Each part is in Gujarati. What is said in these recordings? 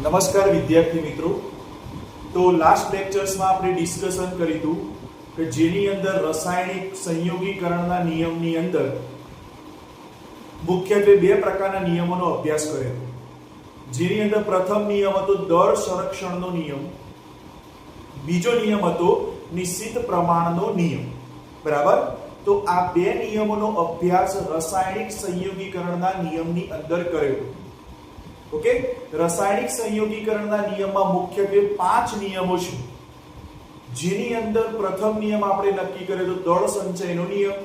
નમસ્કાર વિદ્યાર્થી મિત્રો। તો લાસ્ટ લેક્ચર્સમાં આપણે ડિસ્કશન કર્યું કે જેની અંદર રાસાયણિક સંયોગીકરણના નિયમની અંદર મુખ્યત્વે બે પ્રકારના નિયમોનો અભ્યાસ કર્યો હતો। જેની અંદર પ્રથમ નિયમ હતો દળ સંરક્ષણનો નિયમ, બીજો નિયમ હતો નિશ્ચિત પ્રમાણનો નિયમ। બરાબર। તો આ બે નિયમોનો અભ્યાસ રાસાયણિક સંયોગીકરણના નિયમની અંદર કર્યો। ઓકે, રાસાયણિક સંયોગીકરણના નિયમમાં મુખ્યત્વે 5 નિયમો છે। જેની અંદર પ્રથમ નિયમ આપણે નક્કી કર્યો તો દળ સંચયનો નિયમ,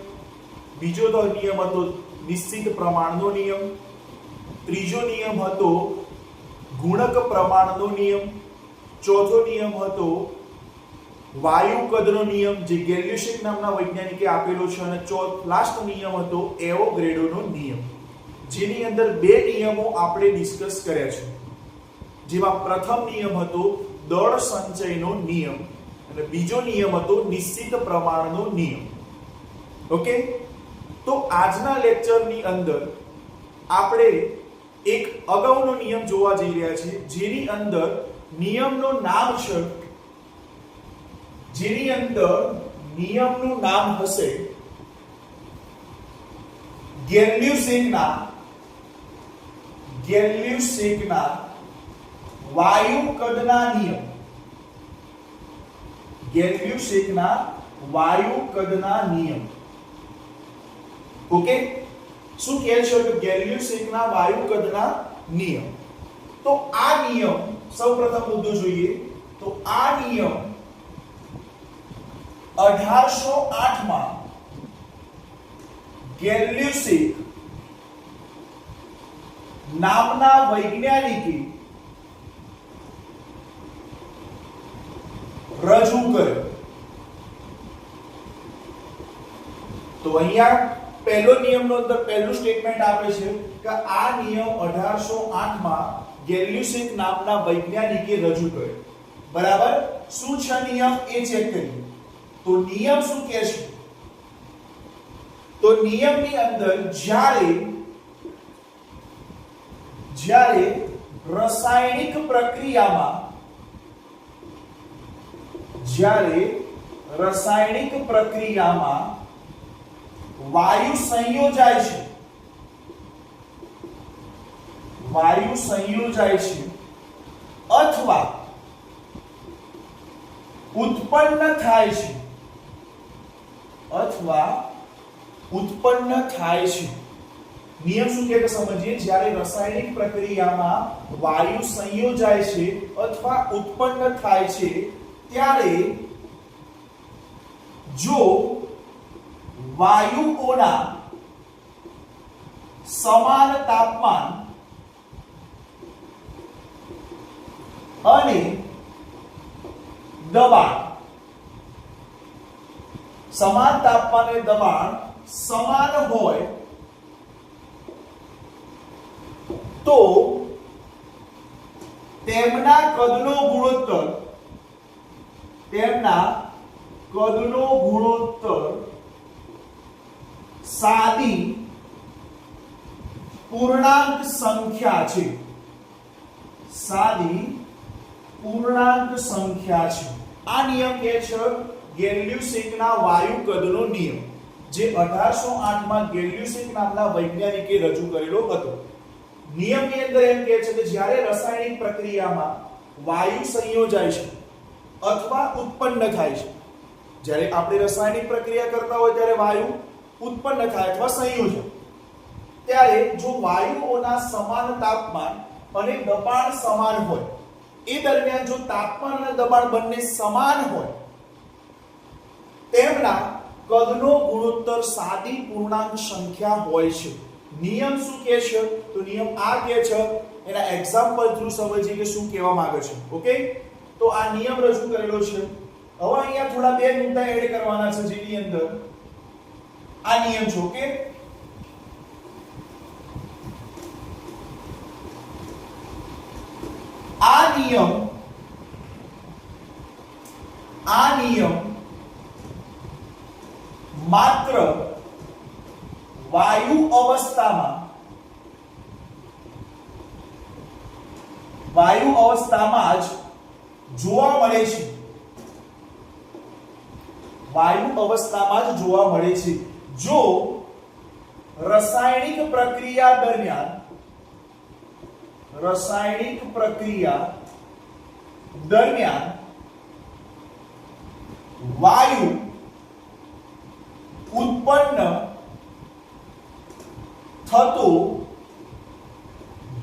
બીજો તો નિયમ હતો નિશ્ચિત પ્રમાણનો નિયમ, ત્રીજો નિયમ હતો ગુણક પ્રમાણનો નિયમ, ચોથો નિયમ હતો વાયુ કદનો નિયમ જે ગેલ્યુશિક નામના વૈજ્ઞાનિકે આપેલો છે, અને લાસ્ટ નિયમ હતો એવોગ્રેડોનો નિયમ। જેની અંદર બે નિયમો આપણે ડિસ્કસ કર્યા છે, જેમાં પ્રથમ નિયમ હતો દળ સંચયનો નિયમ અને બીજો નિયમ હતો નિશ્ચિત પ્રમાણનો નિયમ। ઓકે, તો આજના લેક્ચરની અંદર આપણે એક અગાઉનો નિયમ જોવા જઈ રહ્યા છીએ, જેની અંદર નિયમનું નામ છે, જેની અંદર નિયમનું નામ હશે ગેલ્યુશિકના વાયુ કદના નિયમ। ગેલ્યુશિકના વાયુ કદના નિયમ। ઓકે, શું કહે છે કે ગેલ્યુશિકના વાયુ કદના નિયમ। તો આ નિયમ સૌપ્રથમ મુદ્દો જોઈએ તો આ નિયમ 1808 માં ગેલ્યુશિક નામના વૈજ્ઞાનિકે રજૂ કર્યો। તો અહીંયા પહેલો નિયમનો અંદર પહેલું સ્ટેટમેન્ટ આપે છે કે આ નિયમ 1808 માં ગેલ્યુશિક નામના વૈજ્ઞાનિકે રજૂ કર્યો। બરાબર। શું છે નિયમ એ ચેક કરીએ। તો નિયમ શું કહે છે? તો નિયમની અંદર જ્યારે રાસાયણિક પ્રક્રિયામાં વાયુ સંયોજાય છે અથવા ઉત્પન્ન થાય છે। નિયમ શું કહે છે સમજીએ। જ્યારે રાસાયણિક પ્રક્રિયામાં વાયુ સંયોજાય છે અથવા ઉત્પન્ન થાય છે ત્યારે જો વાયુઓના સમાન તાપમાન અને દબાણ સમાન હોય તો તેમના કદનો ગુણોત્તર સાદી પૂર્ણાંક સંખ્યા છે। આ નિયમ કે છે ગેલ્યુશિકના વાયુ કદનો નિયમ, જે 1808 માં ગેલ્યુશિક નામના વૈજ્ઞાનિકે રજૂ કરેલો હતો। નિયમની અંદર એમ કહે છે કે જ્યારે રાસાયણિક પ્રક્રિયામાં વાયુ સંયોજાય છે અથવા ઉત્પન્ન થાય છે, જ્યારે આપણે રાસાયણિક પ્રક્રિયા કરતા હોય ત્યારે વાયુ ઉત્પન્ન થાય અથવા સંયોજાય, ત્યારે જો વાયુઓના સમાન તાપમાન અને દબાણ સમાન હોય, એ દરમિયાન જો તાપમાન અને દબાણ બંને સમાન હોય, તેમના કદનો ગુણોત્તર સાદી પૂર્ણાંક સંખ્યા હોય છે। નિયમ શું કહે છે? તો નિયમ આ કહે છે, એના એક્ઝામ્પલ થ્રુ સમજીએ કે શું કહેવા માંગે છે। ઓકે, તો આ નિયમ રજૂ કરેલો છે। હવે અહીંયા થોડા બે મુદ્દા એડ કરવાના છે, જેની અંદર આ નિયમ છે। ઓકે, આ નિયમ માત્ર વાયુ અવસ્થામાં વાયુ અવસ્થામાં જ જોવા મળે છે. વાયુ અવસ્થામાં જ જોવા મળે છે. જો રાસાયણિક પ્રક્રિયા દરમિયાન વાયુ ઉત્પન્ન થતો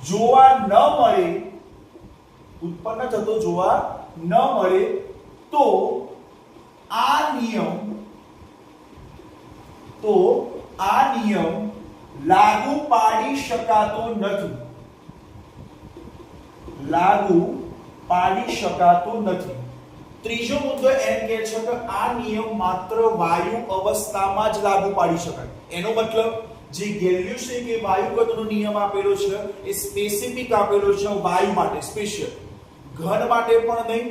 જોવા ન મળે તો આ નિયમ લાગુ પાડી શકાતો નથી. ત્રીજો મુદ્દો એમ કહે છે કે આ નિયમ માત્ર વાયુ અવસ્થામાં જ લાગુ પાડી શકાય. એનો મતલબ જે ગેલિલિયો કે વાયુગતનો નિયમ આપેલો છે એ સ્પેસિફિક આપેલો છે વાયુ માટે, સ્પેશિયલ. ઘન માટે પણ નહીં,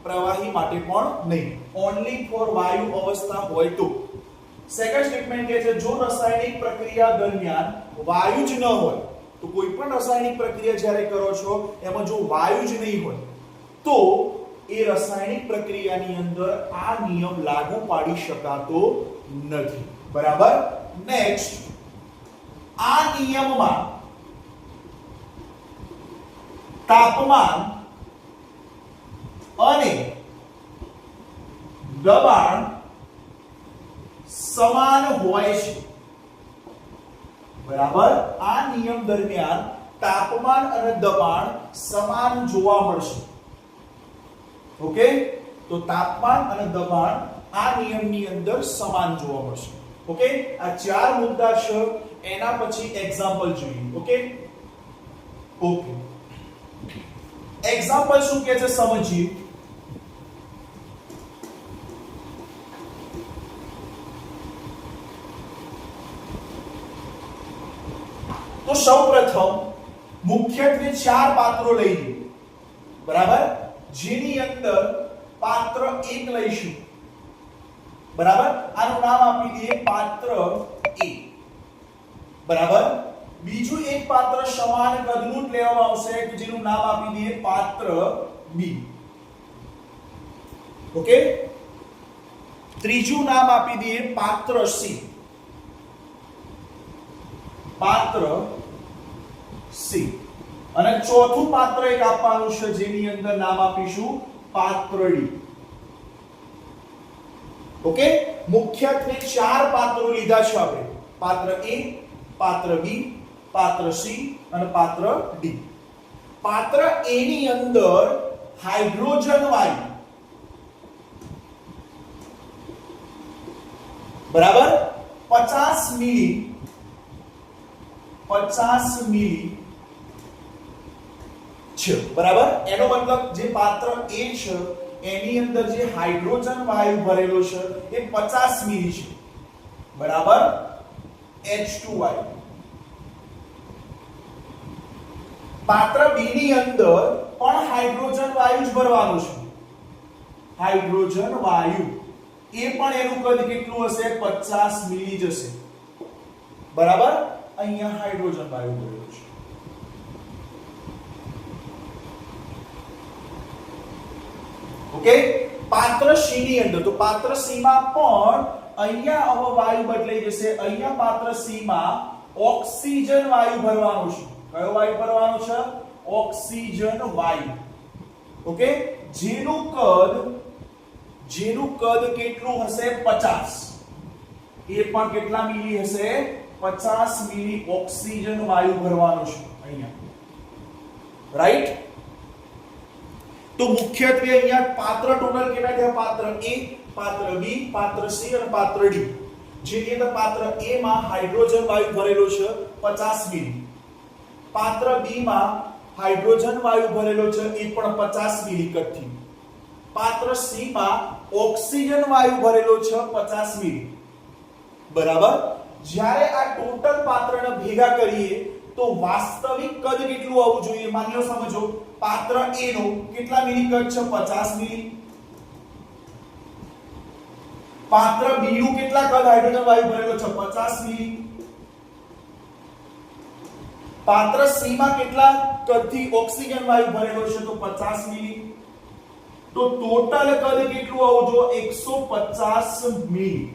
પ્રવાહી માટે પણ નહીં, ઓન્લી ફોર વાયુ અવસ્થા હોય તો. સેકન્ડ સ્ટેટમેન્ટ કહે છે જો રાસાયણિક પ્રક્રિયા દરમિયાન વાયુ જ ન હોય, તો કોઈ પણ રાસાયણિક પ્રક્રિયા જ્યારે કરો છો એમાં જો વાયુ જ નહીં હોય તો એ રાસાયણિક પ્રક્રિયાની અંદર આ નિયમ લાગુ પાડી શકાતો નથી. બરાબર. નેક્સ્ટ, આ નિયમમાં તાપમાન અને દબાણ સમાન હોય છે. બરાબર. આ નિયમ દરમિયાન તાપમાન અને દબાણ સમાન જોવા મળશે. ઓકે, તો તાપમાન અને દબાણ આ નિયમની અંદર સમાન જોવા મળશે. ઓકે, આ ચાર મુદ્દા છે. એના પછી એક્ઝામ્પલ જોઈએ. ઓકે, એક્ઝામ્પલ શું કહે છે સમજીએ. તો સૌપ્રથમ મુખ્યત્વે ચાર પાત્રો લઈએ. બરાબર. જેની અંદર પાત્ર 1 લઈશું. બરાબર. આનું નામ આપી દઈએ પાત્ર A. બરાબર. બીજું એક પાત્ર સમાન કદનું જ લેવામાં આવશે કે જેનું નામ આપી દઈએ પાત્ર B. ઓકે. ત્રીજું નામ આપી દઈએ પાત્ર C. અને ચોથું પાત્ર એક આપવાનું છે જેની અંદર નામ આપીશું પાત્ર D. ઓકે, મુખ્યત્વે ચાર પાત્રો લીધા છે આપણે. પાત્ર A, પાત્ર B, પાત્ર C અને પાત્ર D. પાત્ર A ની અંદર હાઇડ્રોજન વાયુ. બરાબર. 50 મિલી છે. બરાબર. એનો મતલબ જે પાત્ર A છે એની અંદર જે હાઇડ્રોજન વાયુ ભરેલો છે એ 50 મિલી છે. બરાબર. H2 પાત્ર B ની અંદર પણ હાઇડ્રોજન વાયુ જ ભરવાનું છે. હાઇડ્રોજન વાયુ એ પણ એનું કદ કેટલું હશે? 50 મિલી જશે. બરાબર. અહીંયા હાઇડ્રોજન વાયુ ભરેલો છે. ઓકે. પાત્ર C ની અંદર, તો પાત્ર C માં પણ અહીંયા હવે વાયુ બદલાઈ જશે. અહીંયા પાત્ર C માં ઓક્સિજન વાયુ ભરવાનું છે. કયો વાયુ ભરવાનો છે? ઓક્સિજન વાયુ. ઓકે. જેનું કદ કેટલું હશે? 50. એ પણ કેટલા મિલી હશે? 50 મિલી ઓક્સિજન વાયુ ભરવાનું છે અહીંયા. રાઈટ. તો મુખ્યત્વે અહીંયા પાત્ર ટોટલ કેટલા થયા? પાત્ર A, પાત્ર B, પાત્ર C અને પાત્ર D. જેની અંદર પાત્ર A માં હાઇડ્રોજન વાયુ ભરેલો છે 50 મિલી. પાત્ર B માં હાઇડ્રોજન વાયુ ભરેલો છે એ પણ 50 મિલી કટથી. પાત્ર C માં ઓક્સિજન વાયુ ભરેલો છે 50 મિલી. બરાબર. જ્યારે આ ટોટલ પાત્રને ભેગા કરીએ તો વાસ્તવિક કદ કેટલું આવવું જોઈએ? માની લો સમજો પાત્ર A નો કેટલા મિલી કદ છે? 50 મિલી. પાત્ર B નું કેટલા કદ હાઇડ્રોજન વાયુ ભરેલો છે? 50 મિલી. પાત્ર સી માં કેટલા કદથી ઓક્સિજન વાયુ ભરેલો છે તો 50 મિલી. તો ટોટલ કદ કેટલું આવવું જોઈએ 150 મિલી.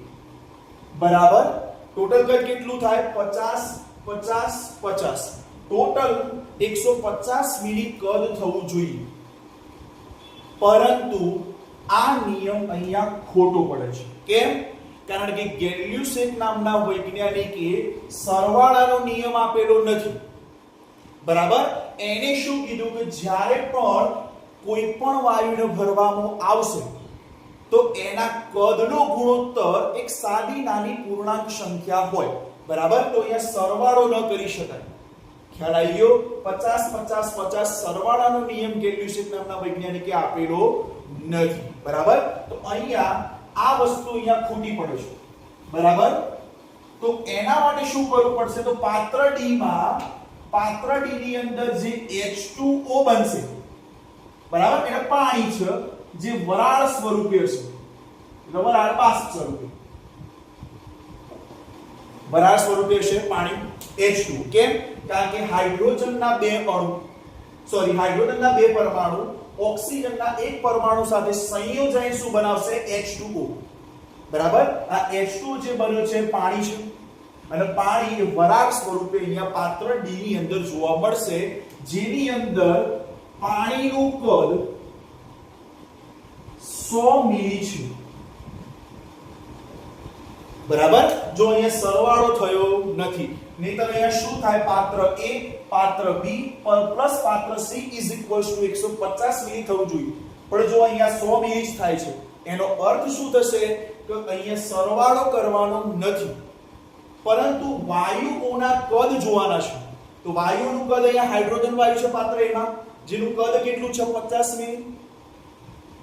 બરાબર. ટોટલ કદ કેટલું થાય 50 50 50. ટોટલ 150 મિલી કદ થવું જોઈએ. પરંતુ આ નિયમ અહીંયા ખોટો પડે છે. કેમ? કારણ કે ગેલ્યુસેક નામના વૈજ્ઞાનિકે સરવાળાનો નિયમ આપેલો નથી. બરાબર. એને શું કીધું કે જ્યારે પણ કોઈ પણ વાયુને ભરવામાં આવશે તો એના કદનો ગુણોત્તર એક સાદી નાની પૂર્ણાંક સંખ્યા હોય. બરાબર. તો અહીંયા સરવાળો ન કરી શકાય. ખ્યાલ આવી ગયો? 50 50 50 સરવાળાનો નિયમ ગેલ્યુસેક નામના વૈજ્ઞાનિકે આપેલો નથી. બરાબર. તો અહીંયા આ વસ્તુ અહીંયા ખોટી પડે છે. બરાબર. તો એના માટે શું કરવું પડશે? તો પાત્ર ડી ની અંદર જે H2O બનશે, બરાબર, એટલે પાણી છે જે વરાળ સ્વરૂપે હશે. એટલે વરાળ બાષ્પ સ્વરૂપે, વરાળ સ્વરૂપે હશે પાણી H2. કેમ? કારણ કે હાઇડ્રોજનના બે પરમાણુ ઓક્સિજનના એક પરમાણુ સાથે સંયોજાઈને શું બનાવશે? H2O. બરાબર. આ H2O જે બન્યો છે પાણી છે અને પાણી વરાળ સ્વરૂપે અહીંયા પાત્ર ડી ની અંદર જોવા મળશે, જેની અંદર પાણીનું કદ 100 મિલી છે. બરાબર. જો અહીંયા સરવાળો થયો નથી, નહીતર અહીંયા શું થાય? પાત્ર A પાત્ર B પ્લસ પાત્ર C ઇઝ ઇક્વલ્સ ટુ 150 મિલી થવું જોઈએ. પણ જો અહીંયા 100 મિલી જ થાય છે, એનો અર્થ શું થશે? કે અહીંયા સરવાળો કરવાનો નથી, પરંતુ વાયુઓના કદ જોવાના છે. તો વાયુઓનું કદ અહીંયા હાઇડ્રોજન વાયુ છે પાત્ર A માં, જેનું કદ કેટલું છે? 50 મિલી.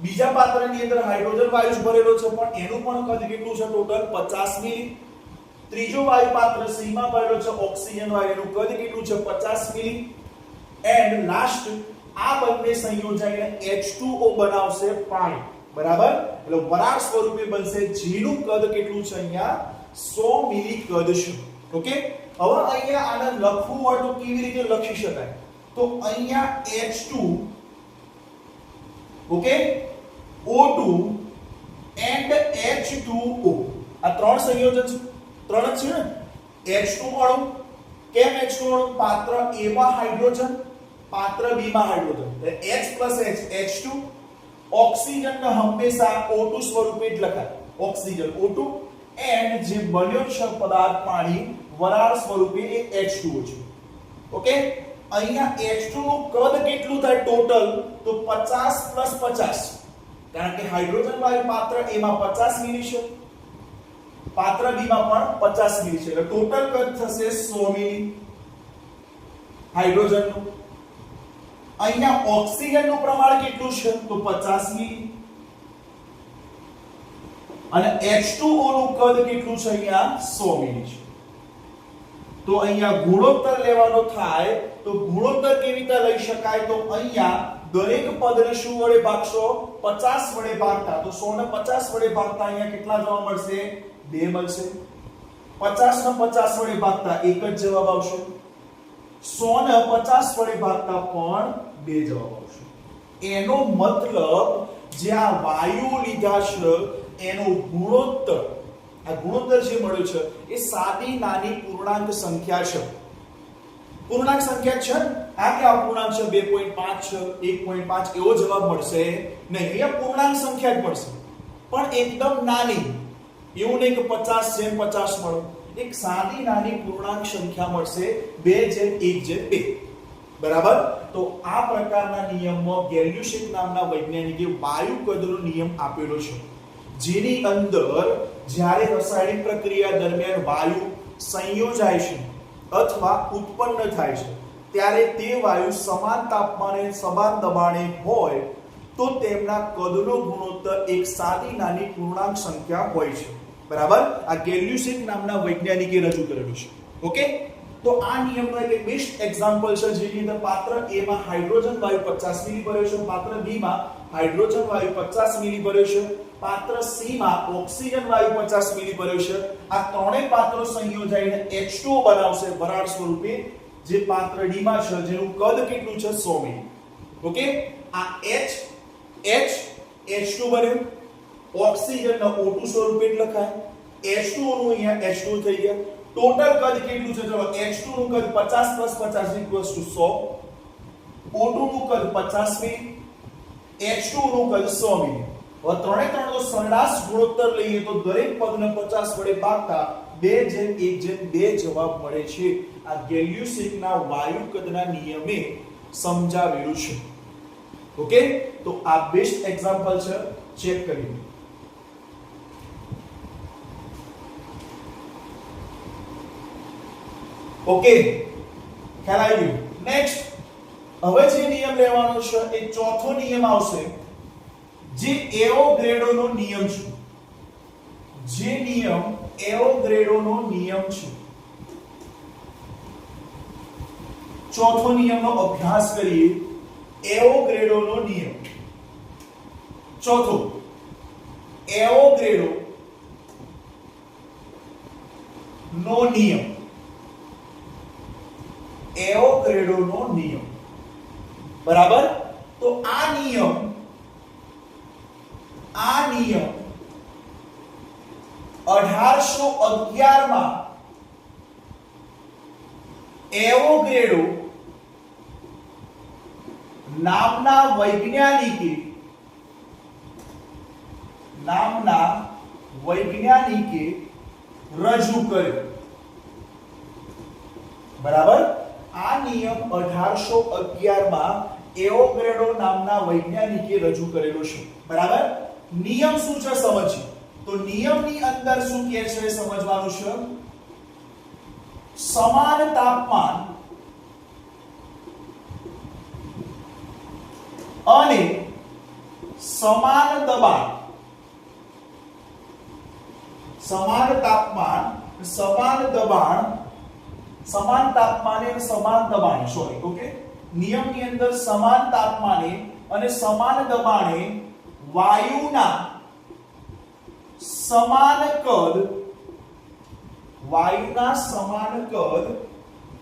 બીજા પાત્રની અંદર હાઇડ્રોજન વાયુ ભરેલો છે, પણ એનું પણ કદ કેટલું છે? ટોટલ 50 મિલી. ત્રીજો વાયુ પાત્ર સી માં ભરેલો છે ઓક્સિજન વાયુ, એનું કદ કેટલું છે? 50 મિલી. એન્ડ લાસ્ટ આ બંને સંયોજાઈને H2O બનાવશે પાણી. બરાબર. એટલે વરાળ સ્વરૂપે બનશે, જેનું કદ કેટલું છે? અહીંયા 100 મિલી કદ છે. ઓકે. હવે અહીંયા આને લખવું હોય તો કેવી રીતે લખી શકાય? તો અહીંયા H2, okay, O2 and H2O, આ ત્રણ સંયોજન છે. ત્રણ જ છે ને. H2 અણુ. કેમ H2 અણુ? પાત્ર A માં હાઇડ્રોજન, પાત્ર B માં હાઇડ્રોજન, એટલે H plus H H2. Oxygen ને હંમેશા O2 સ્વરૂપે જ લખાય, ઓક્સિજન O2, એન્ડ જે બન્યો છે પદાર્થ પાણી વરાળ સ્વરૂપે એ H2O છે. ઓકે. અહીંયા H2 નું કદ કેટલું થાય ટોટલ? તો 50 plus 50. કારણ કે હાઇડ્રોજન વાયુ પાત્ર A માં 50 મિલી છે, પાત્ર B માં પણ 50 મિલી છે, એટલે ટોટલ કદ થશે 100 મિલી હાઇડ્રોજનનું. અહીંયા ઓક્સિજનનું પ્રમાણ કેટલું છે? તો 50 મિલી. અને H2O નું કદ કેટલું છે? અહીંયા 100 મિલી છે. તો અહીંયા ગુણોત્તર લેવાનો થાય તો ગુણોત્તર કેવી રીતે લઈ શકાય? તો અહીંયા દરેક પદને શું વડે ભાગશો? 50 વડે ભાગતા. તો 100 ને 50 વડે ભાગતા અહીંયા કેટલા જવાબ મળશે? 2 મળશે. 50 ને 50 વડે ભાગતા એક જ જવાબ આવશે. 100 ને 50 વડે ભાગતા પણ 2 જવાબ આવશે. એનો મતલબ જે આ વાયુ લીધા છે એનો ગુણોત્તર, આ ગુણોત્તર જે મળ્યો છે એ સાદી નાની પૂર્ણાંક સંખ્યા છે. પૂર્ણાંક સંખ્યા છે. આ કે અપૂર્ણાંક છે 2.5 છે, 1.5 એવો જવાબ મળશે નહીં. અહીંયા પૂર્ણાંક સંખ્યા જ મળશે, પણ એકદમ નાની. એવું નહીં કે 50/50 મળે. એક સાદી નાની પૂર્ણાંક સંખ્યા મળશે 2/1/2. બરાબર. તો આ પ્રકારના નિયમમાં ગેલ્યુસેક નામના વૈજ્ઞાનિકે વાયુ કદનો નિયમ આપેલો છે, જેની અંદર જ્યારે રાસાયણિક પ્રક્રિયા દરમિયાન વાયુ સંયોજાય છે અથવા ઉત્પન્ન થાય છે ત્યારે તે વાયુ સમાન તાપમાને સમાન દબાણે હોય તો તેમના કદનો ગુણોત્તર એક સાદી નાની પૂર્ણાંક સંખ્યા હોય છે. બરાબર. આ ગેલ્યુસેક નામના વૈજ્ઞાનિકે રજૂ કરેલું છે. ઓકે. તો આ નિયમનો એક બેસ્ટ એક્ઝામ્પલ છે, જેની અંદર પાત્ર A માં હાઇડ્રોજન વાયુ 50 મિલી ભર્યો છે, પાત્ર B માં હાઇડ્રોજન વાયુ 50 મિલી ભર્યો છે, પાત્ર C માં ઓક્સિજન વાયુ 50 મિલી ભર્યો છે. આ ત્રણેય પાત્રો સંયોજાઈને H2O બનાવશે વરાળ સ્વરૂપે જે પાત્ર ડી માં છે જેનું કદ કેટલું છે 100 મિલી. ઓકે, આ H2 બન્યું, ઓક્સિજન નો O2 સ્વરૂપે લખાય, H2 નું અહીંયા H2 થઈ ગયા. ટોટલ કદ કેટલું છે? ચલો, H2 નું કદ 50 + 50 = 100, O2 નું કદ 50 મિલી, H2 નું કદ 100 મિલી. હવે ત્રણે ત્રણ નો સરળાશ ગુણોત્તર લઈએ તો દરેક પદને 50 વડે ભાગતા 2:1:2 જવાબ મળે છે. આ ગેલ્યુસેકના વાયુ કદના નિયમે સમજાવેલું છે. ઓકે, તો આ બેસ્ટ એક્ઝામ્પલ છે, ચેક કરી લો. ઓકે, ખ્યાલ આવી ગયો. નેક્સ્ટ, હવે જે નિયમ લેવાનો છે એ ચોથો નિયમ આવશે, જે એવોગ્રેડોનો નિયમ છે. જે નિયમ એવોગ્રેડોનો નિયમ છે, ચોથો નિયમનો અભ્યાસ કરીએ. એવોગ્રેડોનો નિયમ, ચોથો એવોગ્રેડો નો નિયમ. એવોગ્રેડોનો નિયમ, બરાબર. તો આ નિયમ 1811 માં એવોગ્રેડો નામના વૈજ્ઞાનિકે રજૂ કર્યો. બરાબર. આ નિયમ 1811 માં એવોગ્રેડો નામના વૈજ્ઞાનિકે રજૂ કરેલો છે. બરાબર. નિયમ શું છે સમજીએ. તો નિયમની અંદર શું કહે છે સમજવાનું છે. સમાન તાપમાન અને સમાન દબાણ, સમાન તાપમાને સમાન દબાણે, સોરી, ઓકે, નિયમની અંદર સમાન તાપમાને અને સમાન દબાણે વાયુના સમાન કદ,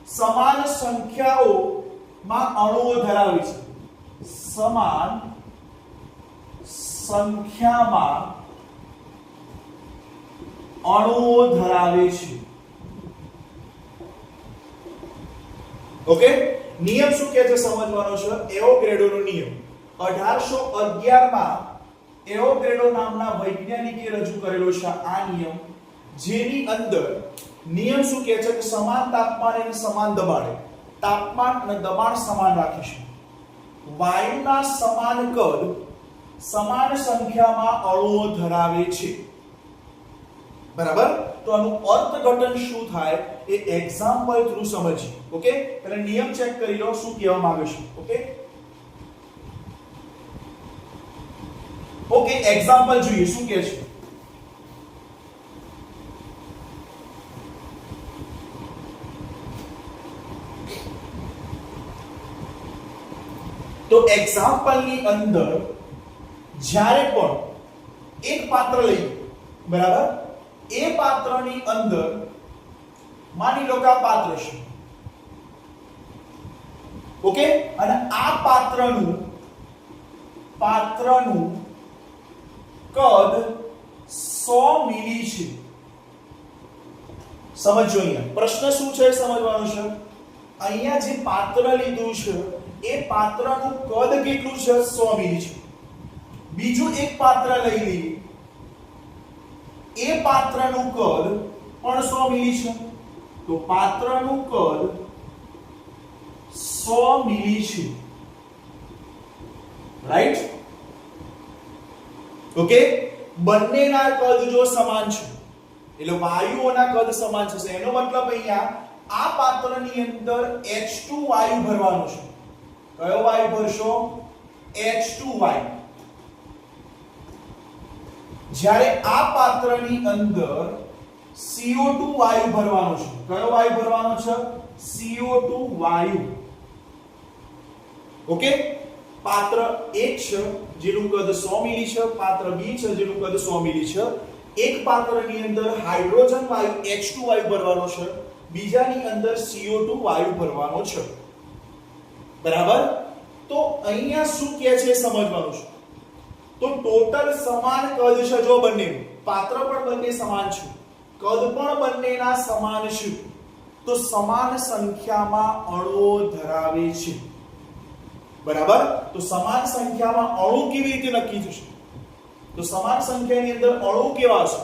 સમાન સંખ્યાઓમાં અણુઓ ધરાવે છે. સમાન સંખ્યામાં અણુઓ ધરાવે છે. ઓકે, નિયમ શું કહે છે સમજવાનો છે. એવોગ્રેડોનો નિયમ 1811 માં એવોગ્રેડો નામના વૈજ્ઞાનિકે રજૂ કરેલો છે આ નિયમ, જેની અંદર નિયમ શું કહે છે કે સમાન તાપમાને અને સમાન દબાણે, તાપમાન અને દબાણ સમાન રાખીશું, વાયુના સમાન કદ, સમાન સંખ્યામાં અણુઓ ધરાવે છે. બરાબર. તો આનું અર્થઘટન શું થાય એ એક્ઝામ્પલ થ્રુ સમજીએ. ઓકે, પહેલા નિયમ ચેક કરી લો શું કહેવા માંગે છે. ઓકે, એક્ઝામ્પલ જોઈએ શું કહે છે. તો એક્ઝામ્પલ ની અંદર જ્યારે પણ એક પાત્ર લઈએ, બરાબર, એ પાત્રની અંદર માની લો કે આ પાત્ર છે. ઓકે, અને આ પાત્રનું કદ 100 મિલી છે. સમજો, અહીંયા પ્રશ્ન શું છે સમજવાનું છે. અહીંયા જે પાત્ર લીધું છે એ પાત્રનું કદ કેટલું છે 100 મિલી છે. બીજું એક પાત્ર લઈ લઈએ, એ પાત્રનું કદ પણ 100 મિલી છે. તો પાત્રનું કદ 100 મિલી છે. રાઈટ. ઓકે, બંનેના કદ જો સમાન છે એટલે વાયુઓના કદ સમાન છે, એનો મતલબ અહીંયા આ પાત્રની અંદર H2 વાયુ ભરવાનો છે. કયો વાયુ ભરશો? H2 વાયુ. જ્યારે આ પાત્રની અંદર CO2 વાયુ ભરવાનો છે. કયો વાયુ ભરવાનો છે? CO2 વાયુ. ઓકે, પાત્ર 1 છે જેનું કદ 100 મિલી છે, પાત્ર 2 છે જેનું કદ 100 મિલી છે. એક પાત્રની અંદર હાઇડ્રોજન વાયુ H2 વાયુ ભરવાનો છે બીજાની અંદર CO2 વાયુ ભરવાનો છે, બરાબર. તો અહીંયા શું કહે છે સમજવાનું છે. તો ટોટલ સમાન કદ છે, જો બંને પાત્ર પણ બંને સમાન છે, કદ પણ બંનેના સમાન છે, તો સમાન સંખ્યામાં અણુઓ ધરાવે છે, બરાબર. તો સમાન સંખ્યામાં અણુ કેવી રીતે નક્કી થશે? તો સમાન સંખ્યાની અંદર અણુ કેવા છે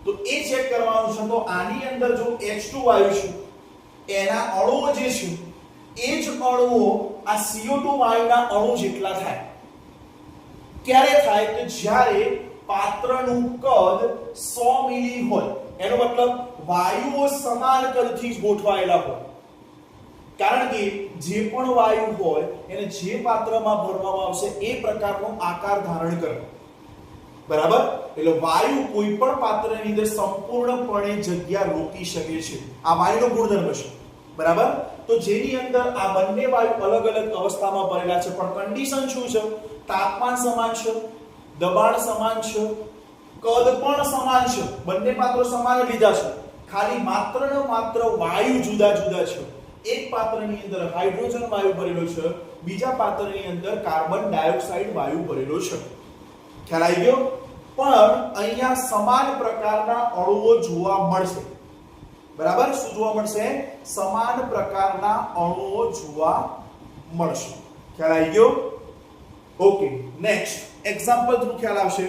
તો એ ચેક કરવાનું છે. તો આની અંદર જો H2 વાયુ છે એના અણુઓ જે છે એ જ અણુઓ આ CO2 વાયુના અણુ જેટલા થાય. ક્યારે થાય? તો જ્યારે પાત્રનું કદ 100 મિલી હોય. એનો મતલબ વાયુઓ સમાન કદથી જ ગોઠવાયેલા હોય, કારણ કે જે પણ વાયુ હોય એને જે પાત્રમાં ભરવામાં આવશે એ પ્રકારનો આકાર ધારણ કરે, બરાબર. એટલે વાયુ કોઈ પણ પાત્રની અંદર સંપૂર્ણપણે જગ્યા રોકી શકે છે. આ વાયુનો ગુણધર્મ છે, બરાબર. તો જેની અંદર આ બંને વાયુ અલગ અલગ અવસ્થામાં ભરેલા છે, પણ કન્ડિશન શું છે? તાપમાન સમાન છે, દબાણ સમાન છે, કદ પણ સમાન છે, બંને પાત્રો સમાન લીધા છે, ખાલી માત્ર ને માત્ર વાયુ જુદા જુદા છે. એક પાત્રની અંદર હાઇડ્રોજન વાયુ ભરેલો છે, બીજા પાત્રની અંદર કાર્બન ડાયોક્સાઇડ વાયુ ભરેલો છે. ખ્યાલ આવી ગયો? પણ અહીંયા સમાન પ્રકારના અણુઓ જોવા મળશે, બરાબર. શું જોવા મળશે? સમાન પ્રકારના અણુઓ જોવા મળશે. ખ્યાલ આવી ગયો? ઓકે. નેક્સ્ટ એક્ઝામ્પલ થ્રુ ખ્યાલ આવશે.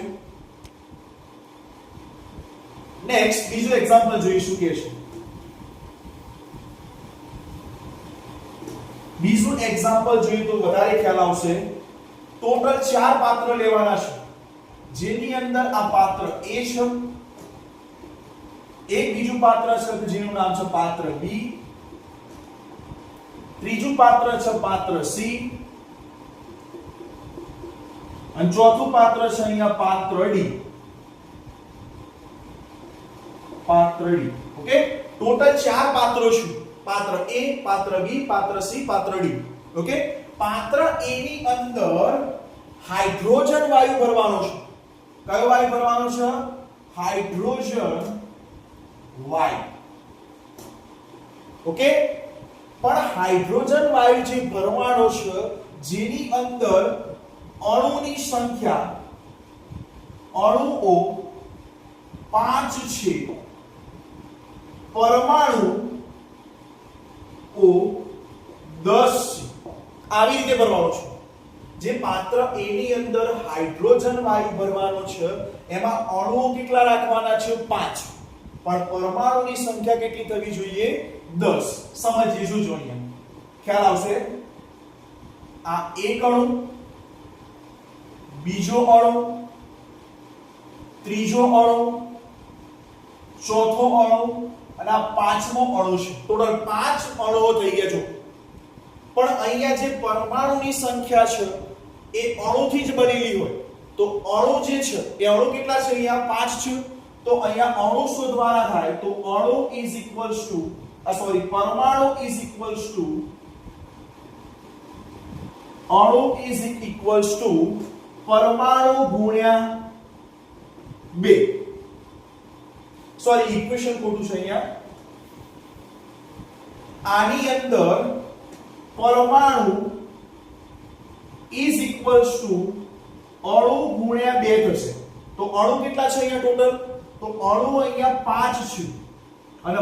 નેક્સ્ટ બીજું એક્ઝામ્પલ જોઈશું કે છે. બીજું એક્ઝામ્પલ જોઈએ તો વધારે ખ્યાલ આવશે. ટોટલ 4 પાત્ર લેવાના છે, જેની અંદર આ પાત્ર A છે, એક બીજું પાત્ર છે જેનું નામ છે પાત્ર B, ત્રીજું પાત્ર છે પાત્ર C, અને ચોથું પાત્ર છે અહીંયા પાત્ર D. પાત્ર D. ઓકે. ટોટલ 4 પાત્રો છે. પાત્ર A, પાત્ર B, પાત્ર C, પાત્ર D. ઓકે. પાત્ર A ની અંદર હાઇડ્રોજન વાયુ ભરવાનો છે. કયો વાયુ ભરવાનો છે? હાઇડ્રોજન વાયુ. ઓકે. પણ હાઇડ્રોજન વાયુ જે ભરવાનો છે જેની અંદર અણુની સંખ્યા અણુઓ 5 છે, પરમાણુ 10 છે. આવી રીતે ભરવાનો છે. જે પાત્ર A ની અંદર હાઇડ્રોજન વાયુ ભરવાનો છે એમાં અણુઓ કેટલા રાખવાના છે? 5, પણ પરમાણુની સંખ્યા કેટલી થવી જોઈએ? 10. સમજીએ, શું જોઈએ? ખ્યાલ આવશે? આ એક અણુ, બીજો અણુ, ત્રીજો અણુ, ચોથો અણુ અને આ પાંચમો અણુ છે. ટોટલ 5 અણુઓ થઈ ગયા છે. પણ અહીંયા જે પરમાણુની સંખ્યા છે એ અણુથી જ બનેલી હોય, તો અણુ જે છે એ અણુ કેટલા છે? અહીંયા 5 છે. તો અહીંયા અણુ શોધવાના થાય તો અણુ ઇઝ ઇક્વલ્સ ટુ પરમાણુ ઇઝ ઇક્વલ્સ ટુ અણુ ઇઝ ઇક્વલ્સ ટુ પરમાણુ ગુણ્યા 2. સોરી, ઇક્વેશન ખોટું છે અહીંયા. આની અંદર પરમાણુ ઇઝ ઇક્વલ્સ ટુ અણુ ગુણ્યા 2 થશે. તો અણુ કેટલા છે અહીંયા ટોટલ? તો અણુ અહીંયા 5 છે અને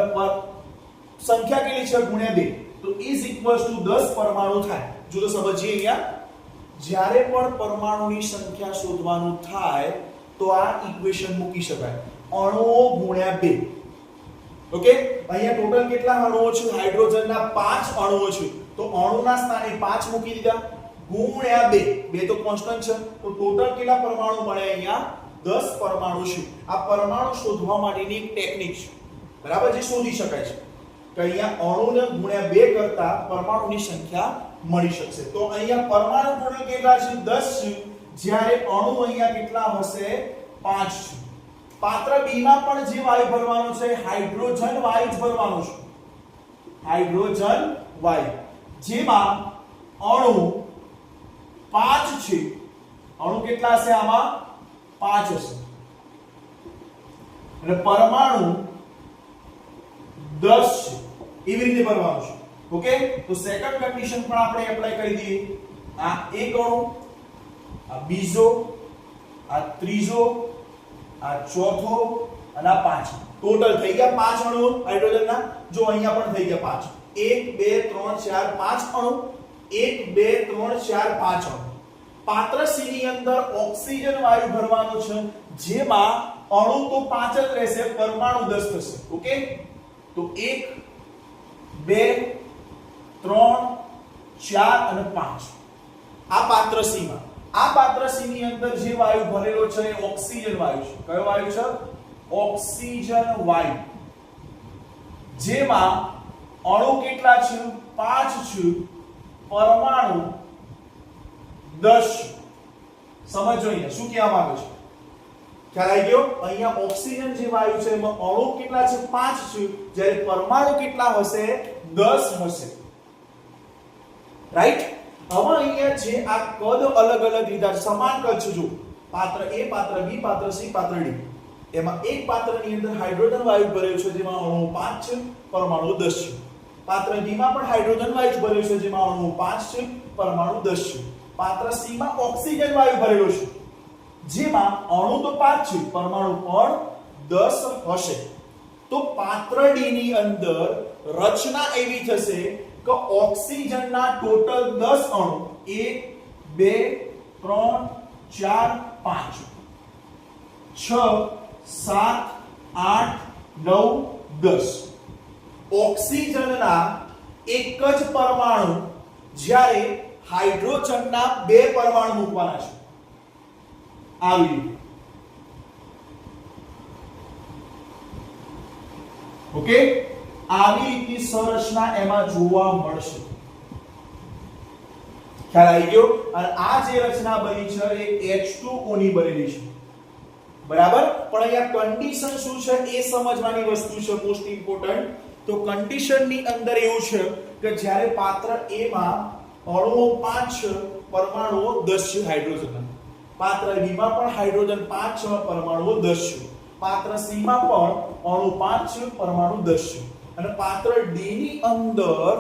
સંખ્યા કેટલી છે? ગુણ્યા 2. તો ઇઝ ઇક્વલ્સ ટુ 10 પરમાણુ થાય. જો તો સમજીએ, અહીંયા જ્યારે પણ પરમાણુની સંખ્યા શોધવાનું થાય તો આ ઇક્વેશન મૂકી શકાય. અણુઓ ગુણ્યા 2. ઓકે. અહીંયા ટોટલ કેટલા અણુઓ છે? હાઇડ્રોજનના 5 અણુઓ છે. તો અણુના સ્થાને 5 મૂકી દીધા, ગુણ્યા 2. 2 તો કોન્સ્ટન્ટ છે. તો ટોટલ કેટલા પરમાણુ મળે? અહીંયા 10 પરમાણુ છે. આ પરમાણુ શોધવા માટેની એક ટેકનિક છે, બરાબર, જે શોધી શકાય છે કે અહીંયા અણુને ગુણ્યા 2 કરતા પરમાણુની સંખ્યા મળી શકશે. તો અહીંયા પરમાણુ ટોટલ કેટલા છે? 10 છે, જ્યારે અણુ અહીંયા કેટલા હશે? 5 છે. પાત્ર B માં પણ જે વાયુ ભરવાનો છે હાઇડ્રોજન વાયુ જ ભરવાનો છે. હાઇડ્રોજન વાયુ જેમાં અણુ 5 છે. અણુ કેટલા હશે આમાં? 5 હશે. અને પરમાણુ 10 છે. એવી રીતે ભરવાનું છે. ઓકે, તો સેકન્ડ કન્ડિશન પણ આપણે એપ્લાય કરી દઈએ. આ એક અણુ, આ બીજો, આ ત્રીજો, આ ચોથો અને આ પાંચમો. ટોટલ થઈ ગયા 5 અણુ હાઇડ્રોજનના. જો અહીંયા પણ થઈ ગયા 5. 1 2 3 4 5 અણુ. 1 2 3 4 5 અણુ. પાત્ર C ની અંદર ઓક્સિજન વાયુ ભરવાનો છે, જેમાં અણુ તો 5 જ રહેશે, પરમાણુ 10 થશે. ઓકે, તો 1 2 3 4 અને 5 આ પાત્ર C માં. આ પાત્ર C ની અંદર જે વાયુ ભરેલો છે એ ઓક્સિજન વાયુ છે. કયો વાયુ છે? ઓક્સિજન વાયુ. જેમાં અણુ કેટલા છે? 5 છે, પરમાણુ 10 છે. સમજો અહીંયા શું કહેવા માંગે છે? ખ્યાલ આવી ગયો? અહીંયા ઓક્સિજન જે વાયુ છે એમાં અણુ કેટલા છે? 5 છે, જ્યારે પરમાણુ કેટલા હશે? 10 હશે. રાઈટ? હવે અહીંયા જે આ કદ અલગ અલગ લીધા, સમાન કદ છે. જો પાત્ર A, પાત્ર B, પાત્ર C, પાત્ર D. એમાં એક પાત્રની અંદર હાઇડ્રોજન વાયુ ભરેલું છે, જેમાં અણુ 5 છે, પરમાણુ 10 છે. પાત્ર D માં પણ હાઇડ્રોજન વાયુ ભરેલું છે, જેમાં અણુ 5 છે, પરમાણુ 10 છે. પાત્ર C માં ઓક્સિજન વાયુ ભરેલો છે, જેમાં અણુ તો 5 છે, પરમાણુ પણ 10 હશે. તો પાત્ર D ની અંદર રચના એવી થશે કે ઓક્સિજનના ટોટલ 10 અણુ 1 2 3 4 5 6 7 8 9 10 ઓક્સિજનના એક જ પરમાણુ, જ્યારે હાઇડ્રોજનના 2 પરમાણુ મૂકવાના છે. આવી રીતે. ઓકે, આવી રીતની સંરચના એમાં જોવા મળશે. ખ્યાલ આવી ગયો? અને આ જે રચના બની છે એ H2O ની બનેલી છે. બરાબર? પણ અહીંયા કન્ડિશન શું છે એ સમજવાની વસ્તુ છે, મોસ્ટ ઇમ્પોર્ટન્ટ. તો કન્ડિશન ની અંદર એવું છે કે જ્યારે પાત્ર A માં અણુઓ 5 છે, પરમાણુઓ 10 છે હાઇડ્રોજનના. પાત્ર B માં પણ હાઇડ્રોજન 5 છે, પરમાણુઓ 10 છે. પાત્ર C માં પણ અણુ 5 છે, પરમાણુ 10 છે. અને પાત્ર D ની અંદર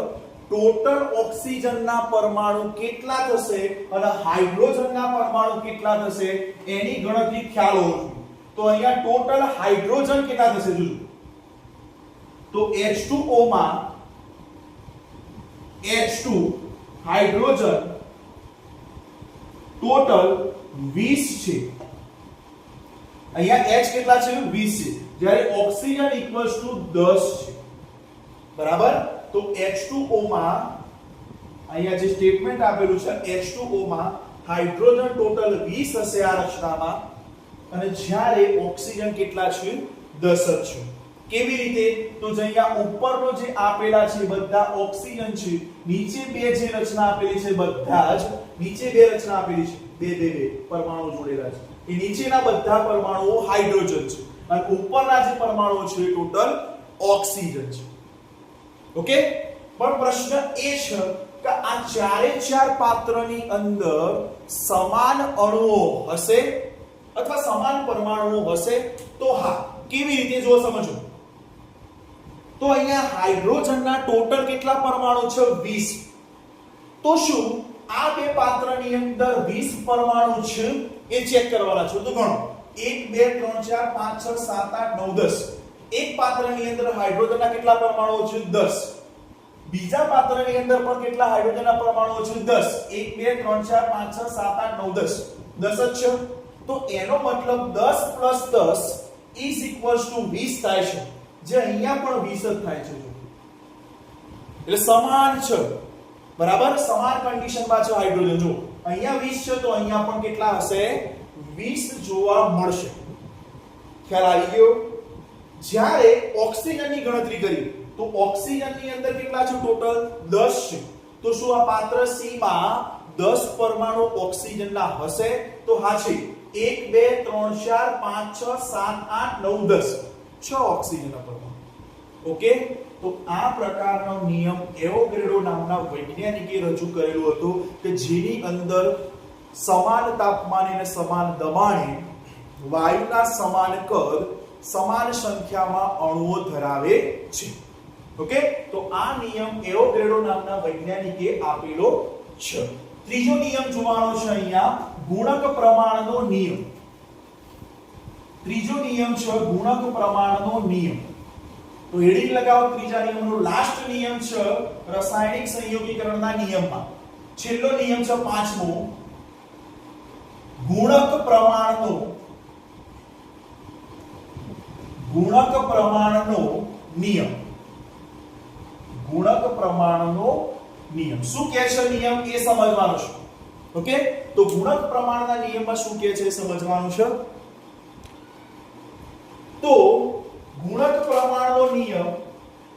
ટોટલ ઓક્સિજનના પરમાણુ કેટલા થશે અને હાઇડ્રોજનના પરમાણુ કેટલા થશે એની ગણતરી ખ્યાલ હોવો જોઈએ. તો અહીંયા ટોટલ હાઇડ્રોજન કેટલા થશે જોજો. તો H2O માં H2 હાઇડ્રોજન ટોટલ 20 છે. અહીંયા H કેટલા છે? 20 છે. જ્યારે ઓક્સિજન ઇક્વલ્સ ટુ 10 છે. બરાબર? તો H2O માં અહીંયા જે સ્ટેટમેન્ટ આપેલું છે, H2O માં હાઇડ્રોજન ટોટલ 20 હશે આ રચનામાં, અને જ્યારે ઓક્સિજન કેટલા છે? 10 જ છે. કેવી રીતે? તો અહીંયા ઉપરનો જે આપેલા છે બધા ઓક્સિજન છે, નીચે બે જે રચના આપેલી છે બધા જ, નીચે બે રચના આપેલી છે, બે પરમાણુ જોડેલા છે, એ નીચેના બધા પરમાણુઓ હાઇડ્રોજન છે, અને ઉપરના જે પરમાણુઓ છે ટોટલ ઓક્સિજન છે. ઓકે, પણ પ્રશ્ન એ છે કે આ ચારે ચાર પાત્રની અંદર સમાન અણુઓ હશે અથવા સમાન પરમાણુઓ હશે? તો હા. કેવી રીતે? જો સમજો. તો અહીંયા હાઇડ્રોજનના ટોટલ કેટલા પરમાણુ છે? 20. તો શું આ બે પાત્રની અંદર 20 પરમાણુ છે એ ચેક કરવાના છે. તો ગણો 1 2 3 4 5 6 7 8 9 10. એક પાત્રની અંદર હાઇડ્રોજનના કેટલા પરમાણુઓ છે? 10. બીજા પાત્રની અંદર પણ કેટલા હાઇડ્રોજનના પરમાણુઓ છે? 10. 1 2 3 4 5 6 7 8 9 10. 10 જ છે. તો એનો મતલબ 10 + 10 = 20 થાય છે, જે અહીંયા પણ 20 જ થાય છે. એટલે સમાન છે. બરાબર? સમાન કન્ડિશનમાં છે હાઇડ્રોજન. જો અહીંયા 20 છે તો અહીંયા પણ કેટલા હશે? 20 જોવા મળશે. ખ્યાલ આવી ગયો? જ્યારે ઓક્સિજનની ગણતરી કરી તો ઓક્સિજનની અંદર કેટલા છે ટોટલ? 10 છે. તો શું આ પાત્ર C માં 10 પરમાણુ ઓક્સિજનના હશે? તો હા છે. 1 2 3 4 5 6 7 8 9 10. 6 ઓક્સિજનના પરમાણુ. ઓકે, તો આ પ્રકારનો નિયમ એવોગેડ્રો નામના વૈજ્ઞાનિકે રજૂ કરેલો હતો કે જેની અંદર સમાન તાપમાને અને સમાન દબાણે વાયુના સમાન કદ સમાન સંખ્યામાં અણુઓ ધરાવે છે. ઓકે, તો આ નિયમ એવોગેડ્રો નામના વૈજ્ઞાનિકે આપેલો છે. ત્રીજો નિયમ જોવાનો છે અહીંયા, ગુણક પ્રમાણનો નિયમ. ત્રીજો નિયમ છે ગુણક પ્રમાણનો નિયમ. તો હેડિંગ લગાવો ત્રીજા નિયમનો. લાસ્ટ નિયમ છે રાસાયણિક સંયોગીકરણના નિયમમાં. છેલ્લો નિયમ છે પાંચમો, ગુણક પ્રમાણનો નિયમ. ગુણક પ્રમાણનો નિયમ શું કહે છે નિયમ એ સમજવાનું છે. ઓકે, તો ગુણક પ્રમાણના નિયમમાં શું કહે છે સમજવાનું છે. તો ગુણક પ્રમાણનો નિયમ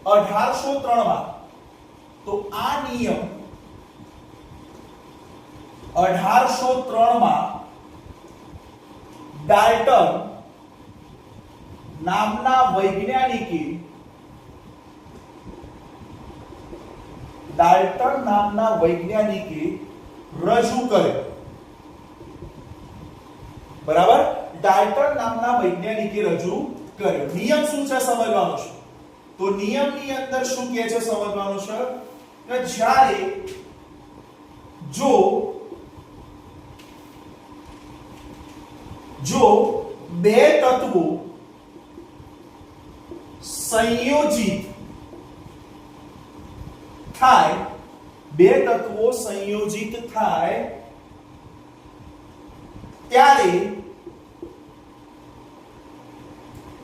1803 માં, તો આ નિયમ 1803 માં ડાલ્ટન નામના વૈજ્ઞાનિકે રજૂ કર્યો. બરાબર, ડાલ્ટન નામના વૈજ્ઞાનિકે રજૂ કર્યો. નિયમ શું છે સમજવાનું છે. તો નિયમની અંદર શું કહે છે સમજવાનું છે કે જ્યારે જો બે તત્વો સંયોજિત થાય, ત્યારે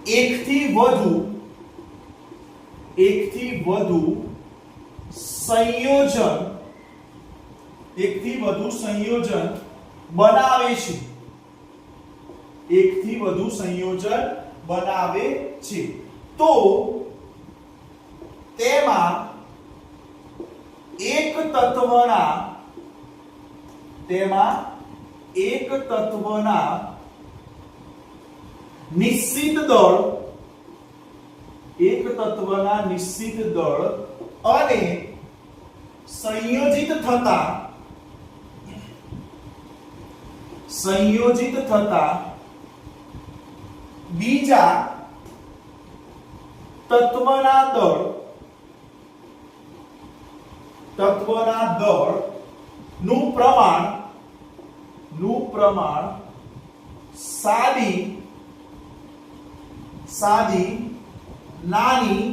એકથી વધુ સંયોજન બનાવે છે. તો તેમાં એક તત્વના નિશ્ચિત દળ અને સંયોજિત થતા બીજા તત્વના દળ નું પ્રમાણ સાદી નાની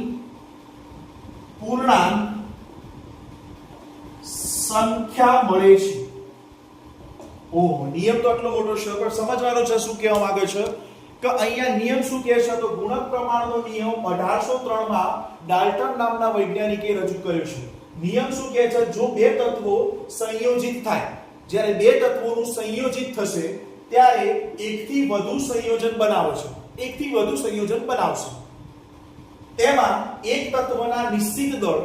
પૂર્ણાંક સંખ્યા મળે છે. ઓહ, નિયમ તો આટલો મોટો છે પણ સમજવાનો છે શું કહેવા માંગે છે કે અહીંયા નિયમ શું કહે છે. તો ગુણક પ્રમાણનો નિયમ 1803 માં ડાલ્ટન નામના વૈજ્ઞાનિકે રજૂ કર્યો છે. નિયમ શું કહે છે, જો બે તત્વો સંયોજિત થાય, જ્યારે બે તત્વોનું સંયોજિત થશે ત્યારે એકથી વધુ સંયોજન બનાવશે. તેમાં એક તત્વના નિશ્ચિત દળ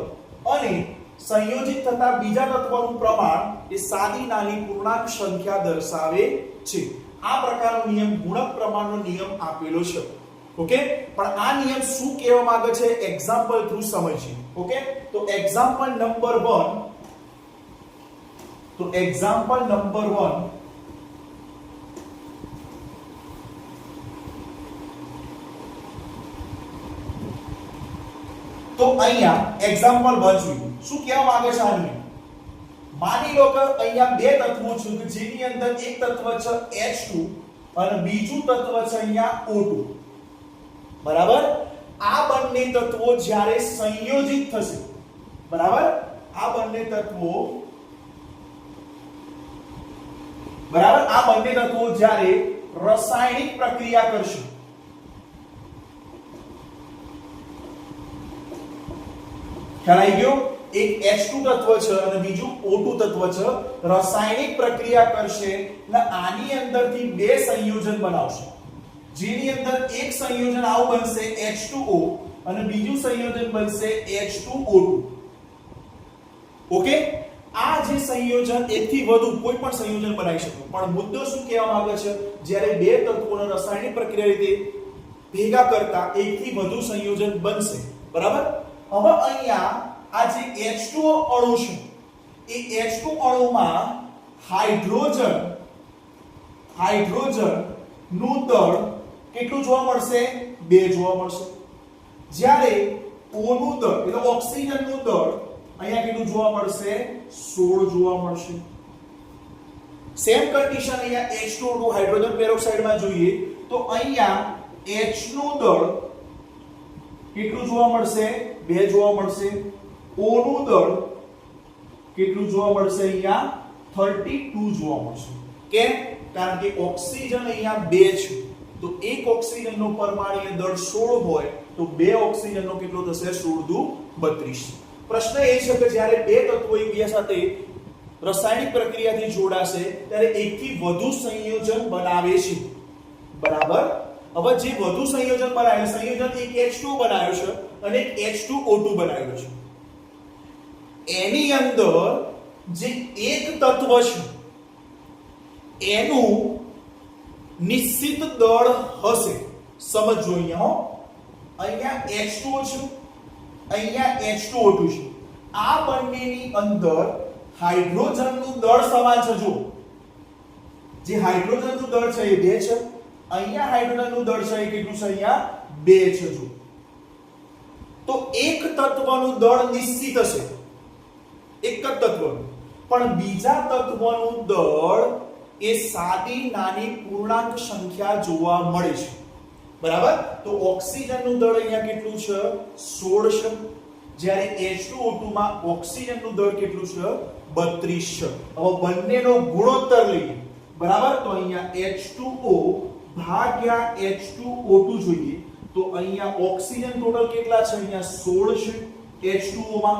અને સંયોજિત થતા બીજા તત્વનું પ્રમાણ એ સાદી નાની પૂર્ણાંક સંખ્યા દર્શાવે છે. આ પ્રકારનો નિયમ ગુણક પ્રમાણનો નિયમ આપેલો છે. ઓકે, પણ આ નિયમ શું કહેવા માંગે છે એક્ઝામ્પલ થ્રુ સમજીએ. ઓકે, તો એક્ઝામ્પલ નંબર 1, તો અહીંયા એક્ઝામ્પલ 1 જોઈએ. શું કહેવા માંગે છે આ નિયમ. માની લો કે અહીંયા બે તત્વો છે કે જેની અંદર એક તત્વ છે H2 અને બીજું તત્વ છે અહીંયા O2. બરાબર, આ બંને તત્વો જ્યારે સંયોજિત થશે, બરાબર, આ બંને તત્વો જ્યારે રાસાયણિક પ્રક્રિયા કરશે, ખ્યાલ આવી ગયો. એક H2 તત્વ છે અને બીજું O2 તત્વ છે, રાસાયણિક પ્રક્રિયા કરશે એટલે આની અંદરથી બે સંયોજન બનાવશે. જેની અંદર એક સંયોજન આવું બનશે H2O અને બીજું સંયોજન બનશે H2O2. ઓકે, આ જે સંયોજન એકથી વધુ કોઈ પણ સંયોજન બનાવી શકે, પણ મુદ્દો શું કહેવા માંગે છે, જ્યારે બે તત્વોને રાસાયણિક પ્રક્રિયા રીતે ભેગા કરતા એકથી વધુ સંયોજન બનશે. બરાબર, હવે અહીંયા આ જે H2O અણુ છે એ H2 અણુમાં હાઇડ્રોજન નું દળ કેટલું જોવા મળશે? 2 જોવા મળશે. જ્યારે O નું દળ એટલે ઓક્સિજનનું દળ અહીંયા કેટલું જોવા મળશે 16 જોવા મળશે. સેમ કન્ડિશન અહીંયા H2O2 હાઇડ્રોજન પેરોક્સાઇડ માં જોઈએ તો અહીંયા H નું દળ કેટલું જોવા મળશે 2 જોવા મળશે. O નું દળ કેટલું જોવા મળશે અહીંયા 32 જોવા મળશે. કેમ? કારણ કે ઓક્સિજન અહીંયા 2 છે તો એક ઓક્સિજનનો પરમાણુય દળ 16 હોય તો બે ઓક્સિજનનો કેટલો થશે 16 દુ 32. પ્રશ્ન એ છે કે જ્યારે બે તત્વો એકબીજા સાથે રાસાયણિક પ્રક્રિયાથી જોડાશે ત્યારે એકથી વધુ સંયોજન બનાવે છે. બરાબર? હવે જે વધુ સંયોજન બનાવે સંયોજન એક H2O બનાવ્યો છે અને એક H2O2 બનાવ્યો છે. એની અંદર જે એક તત્વ છે એનું નિશ્ચિત દળ હશે. સમજો અહીંયા H2O છે અહીંયા H2O2 છે. આ બંનેની અંદર હાઇડ્રોજનનું દળ સમાન છે. જો જે હાઇડ્રોજનનું દળ છે એ 2 છે. અહીંયા હાઇડ્રોજનનું દળ છે એ કેટલું છે અહીંયા 2 છે. જો તો એક તત્વનું દળ નિશ્ચિત હશે એક જ તત્વનું, પણ બીજા તત્વનું દળ એ સાદી નાની પૂર્ણાંક સંખ્યા જોવા મળે છે. બરાબર? તો ઓક્સિજનનું દળ અહીંયા કેટલું છે 16 છે જ્યારે H2O2 માં ઓક્સિજનનું દળ કેટલું છે 32 છે. હવે બંનેનો ગુણોત્તર લઈએ. બરાબર? તો અહીંયા H2O ભાગ્યા H2O2 જોઈએ તો અહીંયા ઓક્સિજન ટોટલ કેટલા છે અહીંયા 16 છે H2O માં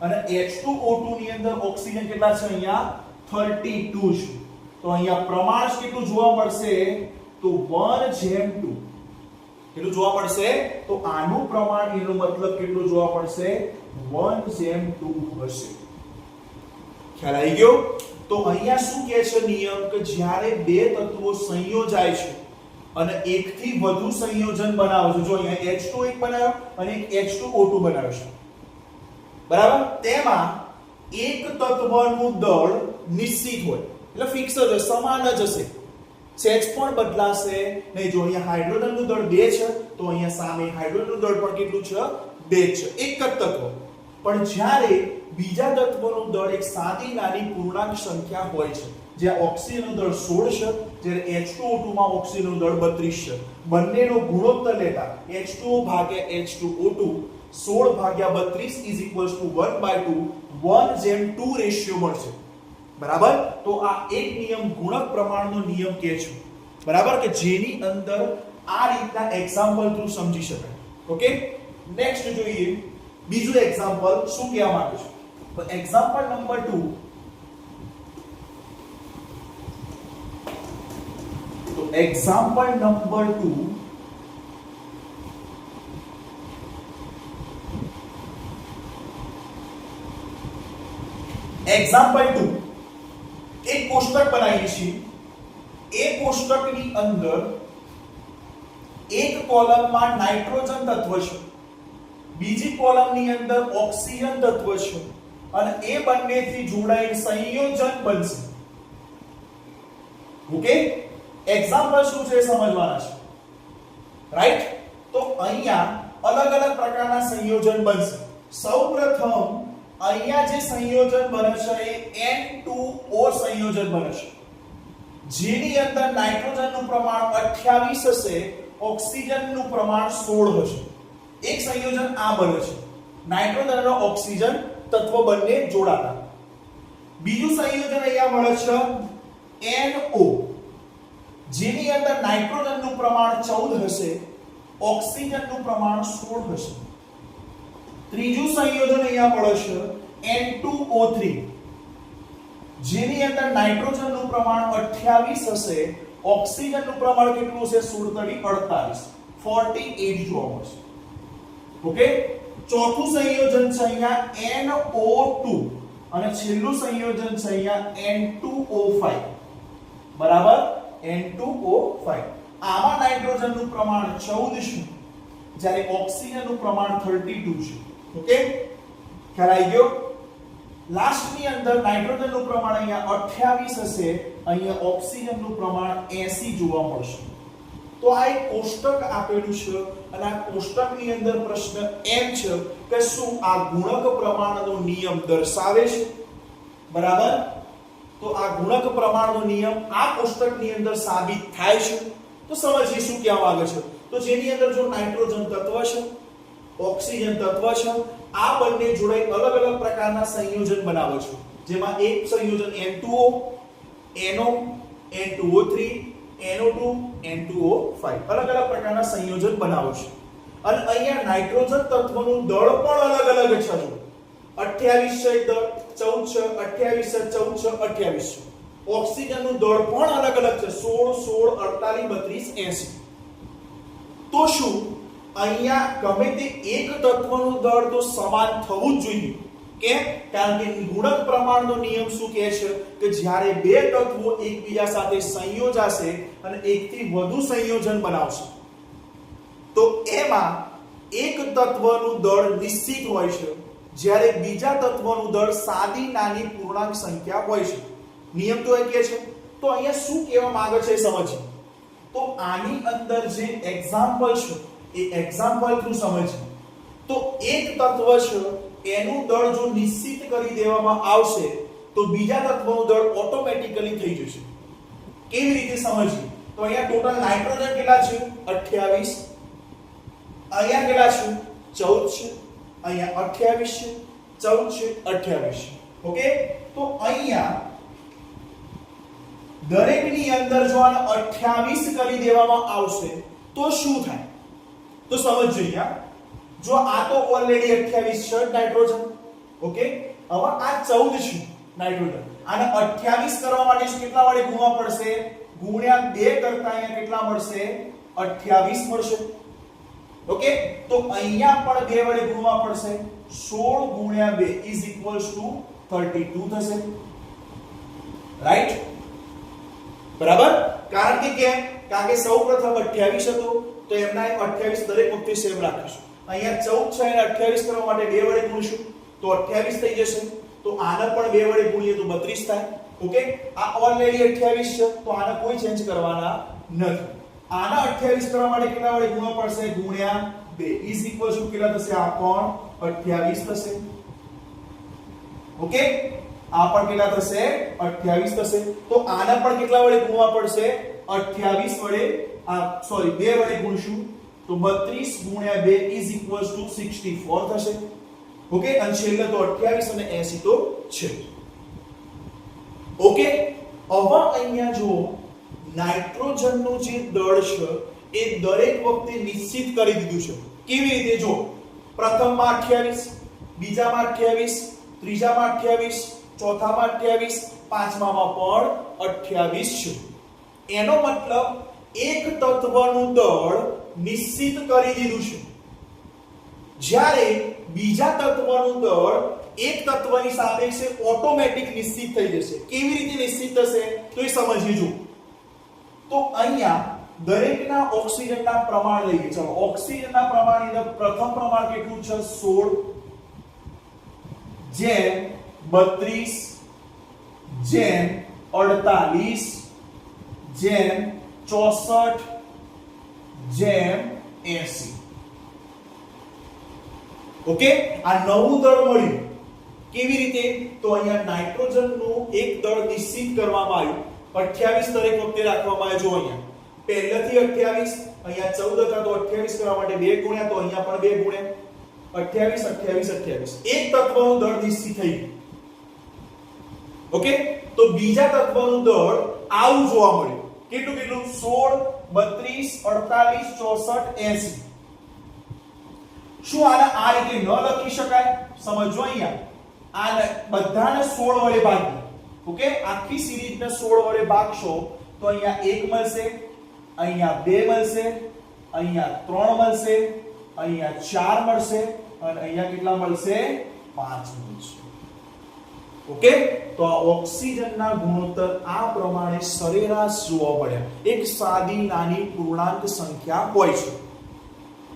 અને H2O2 ની અંદર ઓક્સિજન કેટલા છે અહીંયા 32 છે. તો અહીંયા પ્રમાણ કેટલું જોવા મળશે તો 1:2. કેટલું જોવા મળશે તો આનું પ્રમાણ એનો મતલબ કેટલું જોવા મળશે 1:2 હશે. ખ્યાલ આવી ગયો? તો અહીંયા શું કહે છે નિયમ કે જ્યારે બે તત્વો સંયોજાય છે અને એકથી વધુ સંયોજન બનાવે છે. જો અહીંયા H2O એક બનાવ્યો અને એક H2O2 બનાવ્યો છે. બરાબર? તેમાં એક તત્વનું દળ નિશ્ચિત હોય એટલે ફિક્સ જ હશે, સમાન જ હશે, સેજ પણ બદલાશે નહીં. જો અહીંયા હાઇડ્રોજનનું દળ 2 છે તો અહીંયા સામે હાઇડ્રોજનનું દળ પણ કેટલું છે 2 છે, એક જ તત્વ. પણ જ્યારે બીજા તત્વનું દળ એક સાદી નાની પૂર્ણાંક સંખ્યા હોય છે, જ્યાં ઓક્સિજનનું દળ 16 છે જ્યારે H2O2 માં ઓક્સિજનનું દળ 32 છે. બંનેનો ગુણોત્તર લેતા H2O ભાગ્યા H2O2 16 ભાગ્યા 32 1/2 1:2 રેશિયો મળશે. બરાબર? તો આ એક નિયમ ગુણક પ્રમાણનો નિયમ કહે છે. બરાબર? કે જેની અંદર આ રીતના એક્ઝામ્પલ થ્રુ સમજી શકાય. ઓકે? નેક્સ્ટ જોઈએ બીજું એક્ઝામ્પલ શું કહેવા માંગે છે. તો એક્ઝામ્પલ નંબર 2. તો એક્ઝામ્પલ નંબર 2 એક્ઝામ્પલ 2 એક કોષ્ટક બનાવીએ છીએ. એ કોષ્ટકની અંદર એક કોલમમાં નાઇટ્રોજન તત્વ છે, બીજી કોલમની અંદર ઓક્સિજન તત્વ છે અને એ બંનેથી જોડાયેલ સંયોજન બનશે. ઓકે? એક્ઝામ્પલ શું છે સમજવાના છે. રાઈટ? તો અહીંયા અલગ અલગ પ્રકારના સંયોજન બનશે. સૌપ્રથમ અહીંયા જે સંયોજન બને છે એ N2O સંયોજન બને છે, જેની અંદર નાઇટ્રોજનનું પ્રમાણ 28 હશે, ઓક્સિજનનું પ્રમાણ 16 હશે. એક સંયોજન આ બને છે, નાઇટ્રોજન અને ઓક્સિજન તત્વ બંને જોડાતા. બીજું સંયોજન અહીંયા મળે છે NO, જેની અંદર નાઇટ્રોજનનું પ્રમાણ 14 હશે, ઓક્સિજનનું પ્રમાણ 16 હશે. ત્રીજું સંયોજન અહીંયા મળે છે N2O3, જેની અંદર નાઇટ્રોજનનું પ્રમાણ 28 હશે, ઓક્સિજનનું પ્રમાણ કેટલું હશે 16 48 48 જોવા મળશે. ઓકે? ચોથું સંયોજન છે અહીંયા NO2 અને છેલ્લું સંયોજન છે અહીંયા N2O5. બરાબર? N2O5. આમાં નાઇટ્રોજનનું પ્રમાણ 14 છે જ્યારે ઓક્સિજનનું પ્રમાણ 32 છે. ઓકે? ખ્યાલ આવી ગયો? લાસ્ટની અંદર નાઇટ્રોજનનું પ્રમાણ અહીંયા 28 હશે, અહીંયા ઓક્સિજનનું પ્રમાણ 80 જોવા મળશે. તો તો આ એક કોષ્ટક આપેલું છે અને આ કોષ્ટકની અંદર પ્રશ્ન એમ છે કે શું આ ગુણક પ્રમાણનો નિયમ દર્શાવે છે, બરાબર? તો આ ગુણક પ્રમાણનો નિયમ આ કોષ્ટકની અંદર સાબિત થાય છે. તો સમજીએ શું કહેવા માંગે છે. તો જેની અંદર જો નાઇટ્રોજન તત્વ છે, ઓક્સિજન તત્વ છે, આ બંને જોડે અલગ અલગ પ્રકારના સંયોજન બનાવે છે, જેમાં એક સંયોજન N2O, NO, N2O3, NO2, N2O5 અલગ અલગ પ્રકારના સંયોજન બનાવે છે. અને અહીંયા નાઇટ્રોજન તત્વનું દળ પણ અલગ અલગ છે. જો 28 છે દળ, 14 છે, 28 છે, 14 છે, 28 છે. ઓક્સિજનનું દળ પણ અલગ અલગ છે, 16, 16, 48, 32, 80. તો શું અહીંયા ગમે તે એક તત્વનું દળ તો સમાન થવું જ જોઈએ. કેમ? કારણ કે ગુણક પ્રમાણનો નિયમ શું કહે છે કે જ્યારે બે તત્વો એકબીજા સાથે સંયોજાશે અને એકથી વધુ સંયોજન બનાવશે તો એમાં એક તત્વનું દળ નિશ્ચિત હોય છે, જ્યારે બીજા તત્વનું દળ સાદી નાની પૂર્ણાંક સંખ્યા હોય છે. નિયમ તો એ કહે છે. તો અહીંયા શું કહેવા માંગે છે સમજીએ. તો આની અંદર જે એક્ઝામ્પલ છે એ એક્ઝામ્પલ થ્રુ સમજીએ. તો એક તત્વ છે એનું દળ જો નિશ્ચિત કરી દેવામાં આવશે તો બીજા તત્વનું દળ ઓટોમેટિકલી થઈ જશે. કેવી રીતે સમજીએ? તો અહીંયા ટોટલ નાઇટ્રોજન કેટલા છે? 28. અહીંયા કેટલા છે? 14 છે. અહીંયા 28 છે, 14 છે, 28 છે. ઓકે? તો અહીંયા દરેકની અંદર જો આને 28 કરી દેવામાં આવશે તો શું થાય? તો સમજ જોઈએ. જો આ તો ઓલરેડી 28 છે નાઇટ્રોજન, ઓકે? હવે આ 14 છે નાઇટ્રોજન. આને 28 કરવા માટે કેટલા વડે ગુણવા પડશે? ગુણ્યા 2 કરતા અહીંયા કેટલા મળશે? 28 મળશે. ઓકે? તો અહીંયા પણ 2 વડે ગુણવા પડશે. 16 ગુણ્યા 2 = 32 થશે. રાઈટ? બરાબર? કારણ કે કેમ? કારણ કે સૌપ્રથમ 28 હતો તો એમના 28 દરેક વખતે સેમ રાખીશું. અહીંયા 14 છે અને 28 કરવા માટે 2 વડે ગુણીશું તો 28 થઈ જશે. તો આને પણ 2 વડે ગુણીએ તો 32 થાય. ઓકે? આ ઓલરેડી 28 છે તો આને કોઈ ચેન્જ કરવાના નથી. આના 28 કરવા માટે કેટલા વડે ગુણવા પડશે? ગુણ્યા 2 = કેટલા થશે? આ પણ 28 થશે. ઓકે? આ પણ કેટલા થશે? 28 થશે. તો આના પણ કેટલા વડે ગુણવા પડશે? 28 વડે 2 વડે ગુણશું તો 32 ગુણ્યા 2 = 64 થશે. ઓકે? અને છેલ્લે તો 28 અને 80 તો છે. ઓકે? હવે અહીંયા જો નાઇટ્રોજનનું જે દળ છે એ દરેક વખતે નિશ્ચિત કરી દીધું છે. કેવી રીતે? જો પ્રથમમાં 28, બીજામાં 28, ત્રીજામાં 28, ચોથામાં 28, પાંચમામાં પણ 28 છે. એનો મતલબ એક તત્વનું દળ નિશ્ચિત કરી દીધું છે, જ્યારે બીજા તત્વનું દળ એક તત્વની સાપેક્ષે ઓટોમેટિક નિશ્ચિત થઈ જશે. કેવી રીતે નિશ્ચિત થશે તો એ સમજીએ. જો તો અહીંયા દરેકના ઓક્સિજનના પ્રમાણ લઈએ. ચલો ઓક્સિજનના પ્રમાણની અંદર પ્રથમ પ્રમાણ કેટલું છે? 16 જેમ 32 જેમ 48 જેમ 64 જેમ 80. ઓકે? આ નવું દળ મળ્યું. કેવી રીતે? તો અહીંયા નાઇટ્રોજનનું એક દળ નિશ્ચિત કરવામાં આવ્યું. 28 દરેક વખતે રાખવામાં આવે. જો અહીંયા પહેલેથી 28, અહીંયા 14 હતા તો 28 કરવા માટે 2 ગુણ્યા તો અહીંયા પણ 2 ગુણ્યા 28 28 28. એક તત્વનું દળ નિશ્ચિત થઈ ગયું. ઓકે? તો બીજા તત્વનું દળ આવું જોવા મળ્યું. કેટલું કેટલું? 16 32 48 64 80. શું આને આ રીતે ન લખી શકાય? સમજો અહીંયા આને બધાને 16 વડે ભાગી. ઓકે? આખી સિરીઝને 16 વડે ભાગશો તો અહીંયા 1 મળશે, અહીંયા 2 મળશે, અહીંયા 3 મળશે, અહીંયા 4 મળશે અને અહીંયા કેટલા મળશે? 5 મળશે. ઓકે? તો આ ઓક્સિજનના ગુણોત્તર આ પ્રમાણે સરેરાશ જોવા મળ્યા. એક સાદી નાની પૂર્ણાંક સંખ્યા હોય છે.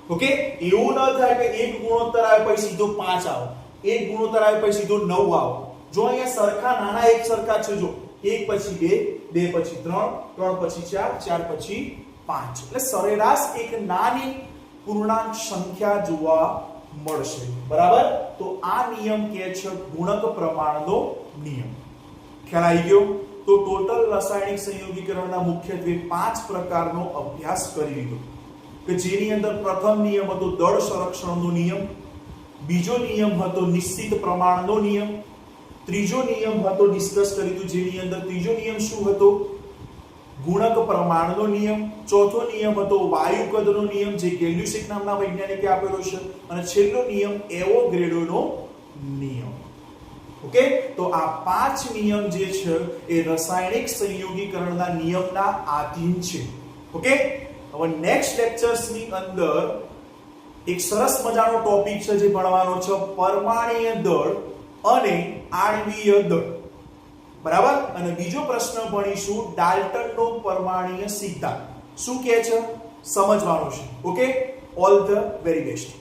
ઓકે? એવું ન થાય કે એક ગુણોત્તર આવે પછી સીધો 5 આવે, એક ગુણોત્તર આવે પછી સીધો 9 આવે. જો અહીંયા સરખા નાના એક સરખા છે. જો 1 પછી 2, 2 પછી 3, 3 પછી 4, 4 પછી 5 એટલે સરેરાશ એક નાની પૂર્ણાંક સંખ્યા જોવા મળશે બરાબર તો આ નિયમ કે છે ગુણક પ્રમાણનો નિયમ ખ્યાલ આવી ગયો તો ટોટલ રાસાયણિક સંયોગીકરણના મુખ્યત્વે 5 પ્રકારનો અભ્યાસ કરી લીધો કે જેની અંદર પ્રથમ નિયમ હતો દળ સંરક્ષણનો નિયમ બીજો નિયમ હતો નિશ્ચિત પ્રમાણનો નિયમ ત્રીજો નિયમ હતો ડિસ્કસ કર્યું જેની અંદર ત્રીજો નિયમ શું હતો ગુણક પ્રમાણનો નિયમ ચોથો નિયમ હતો વાયુ કદનો નિયમ જે ગેલ્યુસિક નામના વૈજ્ઞાનિકે આપેલો છે અને છેલ્લો નિયમ એવોગ્રેડોનો નિયમ ઓકે તો આ 5 નિયમ જે છે એ રાસાયણિક સંયોગીકરણના નિયમના આધીન છે ઓકે હવે નેક્સ્ટ લેક્ચર્સ ની અંદર એક સરસ મજાનો ટોપિક છે જે ભણવાનો છે પરમાણ્વીય દળ અને આણ્વીય દળ બરાબર અને બીજો પ્રશ્ન ભણીશું ડાલ્ટનનો પરમાણ્વીય સિદ્ધાંત શું કહે છે સમજવાનું છે okay all the very best